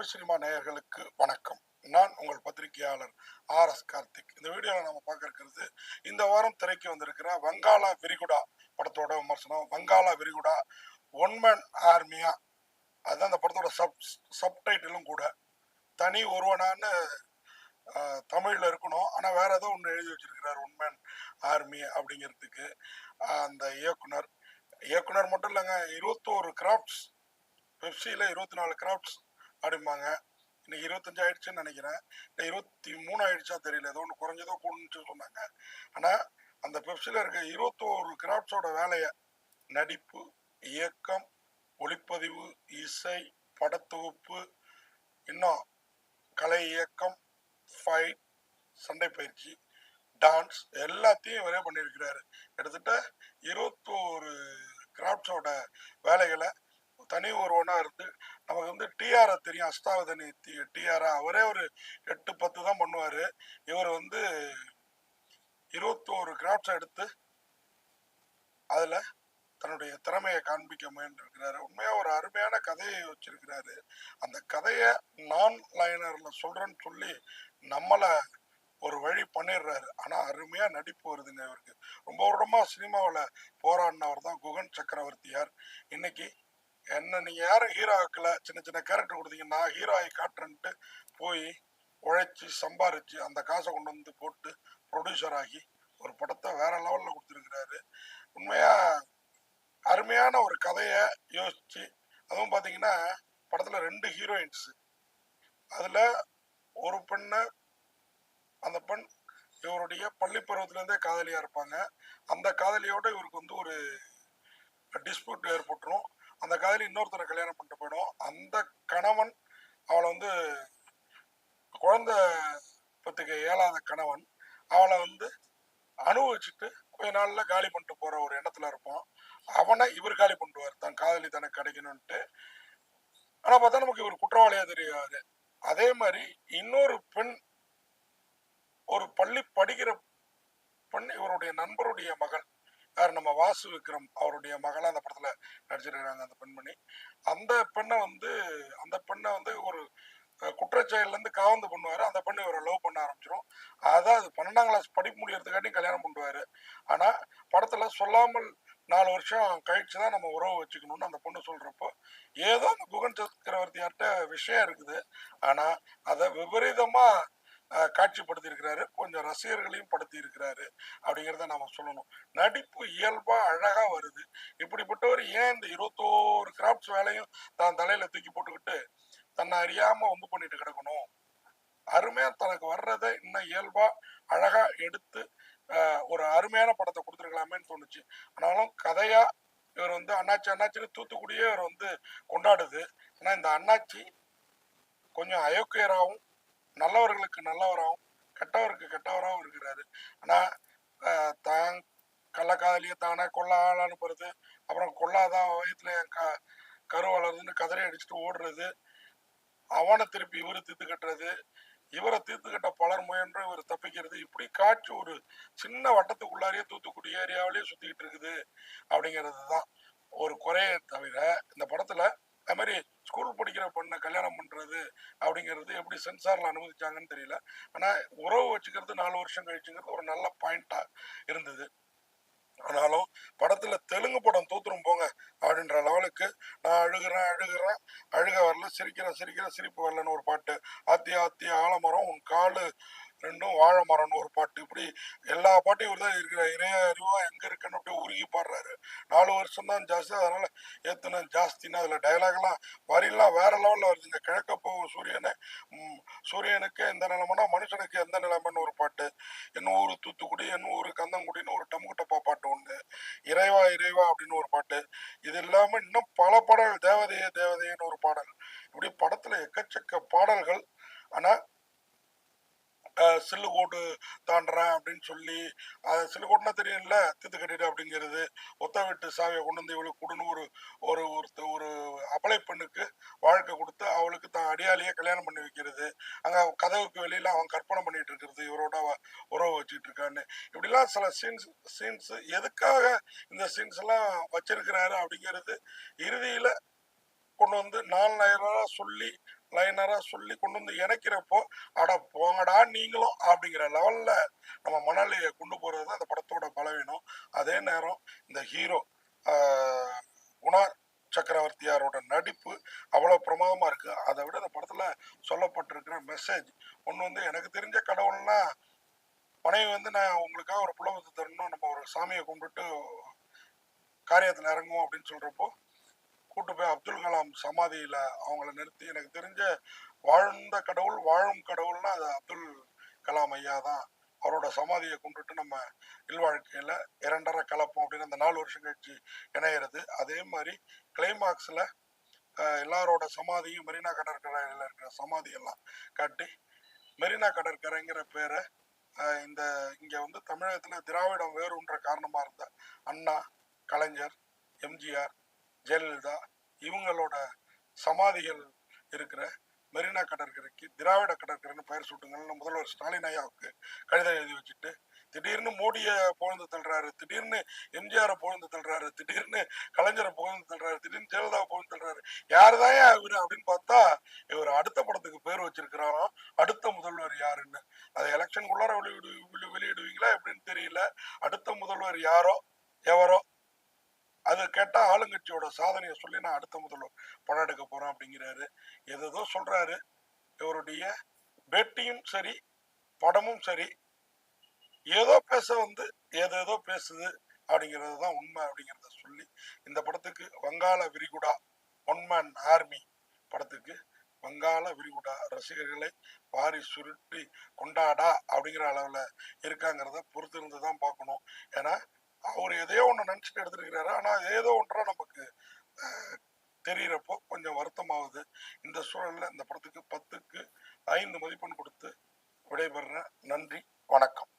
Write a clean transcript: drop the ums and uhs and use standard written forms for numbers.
Tamil cinema நேயர்களுக்கு வணக்கம். நான் உங்கள் பத்திரிகையாளர் ஆர்.எஸ். கார்த்திக். இந்த வீடியோவில் நம்ம பார்க்க இருக்கிறது, இந்த வாரம் திரைக்கு வந்திருக்கிற வங்காள விரிகுடா படத்தோட விமர்சனம். வங்காள விரிகுடா ஒன் மேன் ஆர்மியா, அதுதான் அந்த படத்தோட சப்டைட்டிலும் கூட. தனி ஒருவனான்னு தமிழில் இருக்கணும், ஆனால் வேற ஏதோ ஒன்று எழுதி வச்சிருக்கிறார், ஒன் மேன் ஆர்மி அப்படிங்கிறதுக்கு. அந்த இயக்குனர் மட்டும் இல்லைங்க, 21 கிராஃப்ட்ஸ், பெப்சியில் 24 கிராஃப்ட்ஸ் அப்படிம்பாங்க. இன்னைக்கு 25 ஆயிடுச்சுன்னு நினைக்கிறேன், இல்லை 23 ஆயிடுச்சா தெரியல, ஏதோ ஒன்று குறைஞ்சதோ கூடுன்னு சொன்னாங்க. ஆனால் அந்த பெப்சியில் இருக்க 21 கிராஃப்ட்ஸோட வேலையை, நடிப்பு, இயக்கம், ஒளிப்பதிவு, இசை, படத்தொகுப்பு, இன்னும் கலை இயக்கம், ஃபைட், சண்டை பயிற்சி, டான்ஸ் எல்லாத்தையும் இவரே பண்ணியிருக்கிறாரு. கிட்டத்தட்ட 21 கிராஃப்ட்ஸோட வேலைகளை தனி ஒருவனா இருந்து, நமக்கு வந்து டிஆரை தெரியும், அஷ்டாவதனி டிஆரா, அவரே ஒரு 8-10 தான் பண்ணுவாரு. இவர் வந்து 21 கிராஃப்ட்ஸ் எடுத்து அதுல தன்னுடைய திறமையை காண்பிக்க முயன்றிருக்கிறாரு. உண்மையா ஒரு அருமையான கதையை வச்சிருக்கிறாரு. அந்த கதையை நான் லைனர்ல சொல்றேன்னு சொல்லி நம்மள ஒரு வழி பண்ணிடுறாரு. ஆனா அருமையா நடிப்பு வருதுங்க இவருக்கு. ரொம்ப வருடமா சினிமாவில் போராடினவர் தான் குகன் சக்கரவர்த்தியார். இன்னைக்கு என்ன நீங்க யாரும் ஹீரோ ஆக்கல, சின்ன சின்ன கேரக்டர் கொடுத்தீங்க, நான் ஹீரோ ஆகி காட்டுறேன்ட்டு போய் உழைச்சி சம்பாரிச்சு அந்த காசை கொண்டு வந்து போட்டு ப்ரொடியூசர் ஆகி ஒரு படத்தை வேற லெவல்ல கொடுத்துருக்கிறாரு. உண்மையா அருமையான ஒரு கதையை யோசிச்சு, அதுவும் பாத்தீங்கன்னா படத்துல 2 ஹீரோயின்ஸ், அதுல ஒரு பெண்ணை, அந்த பெண் இவருடைய பள்ளி பருவத்துல இருந்தே காதலியா இருப்பாங்க. அந்த காதலியோட இவருக்கு வந்து ஒரு டிஸ்பியூட் ஏற்பட்டுரும். அந்த காதலி இன்னொருத்தரை கல்யாணம் பண்ணிட்டு போயிடும். அந்த கணவன், அவளை வந்து குழந்தை பத்துக்க இயலாத கணவன், அவளை வந்து அனுபவிச்சுட்டு கொஞ்ச நாள்ல காலி பண்ணிட்டு போற ஒரு எண்ணத்துல இருப்பான். அவனை இவர் காலி பண்ணுவார், தன் காதலி தனக்கு கிடைக்கணும்ட்டு. ஆனா பார்த்தா நமக்கு இவர் குற்றவாளியா தெரியாது. அதே மாதிரி இன்னொரு பெண், ஒரு பள்ளி படிக்கிற பெண், இவருடைய நண்பருடைய மகள், யார், நம்ம வாசு விக்ரம் அவருடைய மகளா அந்த படத்துல நடிச்சிருக்கிறாங்க அந்த பெண்மணி. அந்த பெண்ணை வந்து ஒரு குற்றச்செயல்ல இருந்து காவந்து பண்ணுவாரு. அந்த பெண்ணு இவரை லவ் பண்ண ஆரம்பிச்சிடும். அதாவது 12ஆம் கிளாஸ் படிப்பு முடியறதுக்காட்டி கல்யாணம் பண்ணுவாரு. ஆனா படத்துல சொல்லாமல் 4 வருஷம் கழிச்சுதான் நம்ம உறவு வச்சுக்கணும்னு அந்த பொண்ணு சொல்றப்போ, ஏதோ அந்த குகன் சக்கரவர்த்தியார்ட்ட விஷயம் இருக்குது, ஆனா அதை விபரீதமா காட்சிப்படுத்தி இருக்கிறாரு, கொஞ்சம் ரசிகர்களையும் படுத்தி இருக்கிறாரு அப்படிங்கிறத நாம சொல்லணும். நடிப்பு இயல்பா அழகா வருது. இப்படிப்பட்டவர் ஏன் இந்த 21 கிராஃப்ட்ஸ் வேலையும் தான் தலையில தூக்கி போட்டுக்கிட்டு தன்னை அறியாம ஒம்பு பண்ணிட்டு கிடக்கணும்? அருமையா தனக்கு வர்றதை இன்னும் இயல்பா அழகா எடுத்து ஒரு அருமையான படத்தை கொடுத்துருக்கலாமேன்னு தோணுச்சு. ஆனாலும் கதையா இவர் வந்து அண்ணாச்சி அண்ணாச்சின்னு தூத்துக்குடியே இவர் வந்து கொண்டாடுது. ஆனா இந்த அண்ணாச்சி கொஞ்சம் அயோக்கியராகவும், நல்லவர்களுக்கு நல்லவராகவும், கெட்டவருக்கு கெட்டவராகவும் இருக்கிறாரு. ஆனா தான் கள்ளக்காதலியை தானே கொள்ள ஆள் அனுப்புறது, அப்புறம் கொள்ளாதான் வயத்துல கரு வளருதுன்னு கதறி அடிச்சுட்டு ஓடுறது, அவனை திருப்பி இவரு தீர்த்து கட்டுறது, இவரை தீர்த்து கட்ட பலர் முயன்று இவர் தப்பிக்கிறது, இப்படி காட்சி ஒரு சின்ன வட்டத்துக்குள்ளாரியே தூத்துக்குடி ஏரியாவிலேயே சுத்திக்கிட்டு இருக்குது அப்படிங்கிறது தான் ஒரு குறையை தவிர, இந்த படத்துல அது மாதிரி ஸ்கூல் படிக்கிற பொண்ணை கல்யாணம் பண்றது அப்படிங்கிறது எப்படி சென்சார்ல அனுமதிச்சாங்கன்னு தெரியல. ஆனா உறவு வச்சுக்கிறது 4 வருஷம் கழிச்சுங்கிறது ஒரு நல்ல பாயிண்டா இருந்தது. ஆனாலும் படத்துல தெலுங்கு படம் தோத்துரும் போங்க அப்படின்ற லெவலுக்கு, நான் அழுகிறேன் அழுகிறேன், அழுக வரல, சிரிக்கிறேன் சிரிக்கிறேன் சிரிப்பு வரலன்னு ஒரு பாட்டு, ஆத்தி ஆத்தி ஆலமரம் உன் காலு ரெண்டும் வாழை மரம்னு ஒரு பாட்டு, இப்படி எல்லா பாட்டையும் இவர் தான் இருக்கிற இறைய அறிவா எங்க இருக்குன்னு அப்படியே உருகி பாடுறாரு. 4 வருஷம் தான் ஜாஸ்தி, அதனால ஏத்துன ஜாஸ்தின்னு அதுல டைலாக் எல்லாம் வரிலாம் வேற லெவல்ல வருதுங்க. கிழக்க போகும் சூரியனை, சூரியனுக்கு எந்த நிலைமைனா மனுஷனுக்கு எந்த நிலைமைன்னு ஒரு பாட்டு, என் ஊரு தூத்துக்குடி என் ஊரு கந்தங்குடின்னு ஒரு டமுக்குட்டப்பா பாட்டு ஒண்ணு, இறைவா இறைவா அப்படின்னு ஒரு பாட்டு, இது இல்லாம இன்னும் பல பாடல்கள், தேவதையே தேவதையன்னு ஒரு பாடல், இப்படி படத்துல எக்கச்சக்க பாடல்கள். ஆனா சில்லுக்கோடு தாண்டுறேன் அப்படின்னு சொல்லி, சில்லுக்கோட்டுனா தெரியும்ல, தீத்து கட்டிட்டு அப்படிங்கிறது, ஒத்த வீட்டு சாவியை கொண்டு வந்து இவளுக்கு கொடுன்னு ஒரு ஒரு ஒரு அபலை பெண்ணுக்கு வாழ்க்கை கொடுத்து அவளுக்கு தான் அடியாலேயே கல்யாணம் பண்ணி வைக்கிறது, அங்க கதவுக்கு வெளியில அவன் கற்பனை பண்ணிட்டு இருக்கிறது, இவரோட உறவு வச்சுட்டு இருக்கான்னு, இப்படிலாம் சில சீன்ஸ் எதுக்காக இந்த சீன்ஸ் எல்லாம் வச்சிருக்கிறாரு அப்படிங்கிறது இறுதியில கொண்டு வந்து நாலு லைனரா சொல்லி கொண்டு வந்து இணைக்கிறப்போ அட போங்கடா நீங்களும் அப்படிங்கிற லெவல்ல நம்ம மணலையை கொண்டு போறது தான் அந்த படத்தோட பலவீனம். அதே நேரம் இந்த ஹீரோ குணா சக்கரவர்த்தியாரோட நடிப்பு அவ்வளவு பிரமாதமா இருக்கு. அதை விட இந்த படத்துல சொல்லப்பட்டிருக்கிற மெசேஜ் ஒண்ணு வந்து, எனக்கு தெரிஞ்ச கடவுள்னா மனைவி வந்து நான் உங்களுக்காக ஒரு புலவத்தை தரணும், நம்ம ஒரு சாமியை கும்பிட்டு காரியத்துல இறங்குவோம் அப்படின்னு சொல்றப்போ கூட்டு போய் அப்துல் கலாம் சமாதியில அவங்கள நிறுத்தி, எனக்கு தெரிஞ்ச வாழ்ந்த கடவுள் வாழும் கடவுள்னா அது அப்துல் கலாம் ஐயா தான். அவரோட சமாதியை கும்பிட்டு நம்ம இல்வாழ்க்கையில இரண்டரை கலப்போம் அப்படின்னு அந்த 4 வருஷம் கழிச்சு இணையிறது. அதே மாதிரி கிளைமாக்ஸ்ல எல்லாரோட சமாதியும் மெரினா கடற்கரையில இருக்கிற சமாதி எல்லாம் காட்டி மெரினா கடற்கரைங்கிற பேரை இந்த இங்க வந்து தமிழகத்துல திராவிடம் வேறுன்ற காரணமா இருந்த அண்ணா, கலைஞர், எம்ஜிஆர், ஜெயலலிதா இவங்களோட சமாதிகள் இருக்கிற மெரினா கடற்கரைக்கு திராவிட கடற்கரைன்னு பெயர் சூட்டுங்கள்னு முதல்வர் ஸ்டாலின் ஐயாவுக்கு கடிதம் எழுதி வச்சுட்டு, திடீர்னு மோடியை புகழ்ந்து தள்ளுறாரு, திடீர்னு எம்ஜிஆரை புகழ்ந்து தள்ளுறாரு, திடீர்னு கலைஞரை புகழ்ந்து தள்ளுறாரு, திடீர்னு ஜெயலலிதா புகழ்ந்து தள்ளுறாரு. யாருதான் இவரு அப்படின்னு பார்த்தா இவர் அடுத்த படத்துக்கு பேர் வச்சிருக்கிறாராம் அடுத்த முதல்வர் யாருன்னு. அதை எலெக்ஷனுக்குள்ளார வெளியிடுவீங்களா எப்படின்னு தெரியல. அடுத்த முதல்வர் யாரோ எவரோ அது கேட்டா ஆளுங்கட்சியோட சாதனையை சொல்லி நான் அடுத்த முதல்வர் படம் எடுக்க போறேன் அப்படிங்கிறாரு. எதோ சொல்றாரு. இவருடைய பேட்டியும் சரி படமும் சரி ஏதோ பேச வந்து ஏதேதோ பேசுது அப்படிங்கிறது தான் உண்மை அப்படிங்கிறத சொல்லி இந்த படத்துக்கு வங்காள விரிகுடா ஒன்மேன் ஆர்மி படத்துக்கு வங்காள விரிகுடா ரசிகர்களை வாரி சுருட்டி கொண்டாடா அப்படிங்கிற அளவுல இருக்காங்கிறத பொறுத்து இருந்து தான் பார்க்கணும். ஏன்னா அவர் எதையோ ஒன்று நினச்சிட்டு எடுத்துருக்கிறாரு. ஆனால் ஏதோ ஒன்றா நமக்கு தெரிகிறப்போ கொஞ்சம் வருத்தமாகுது. இந்த சூழலில் இந்த படத்துக்கு 10க்கு 5 மதிப்பெண் கொடுத்து விடைபெறுறேன். நன்றி, வணக்கம்.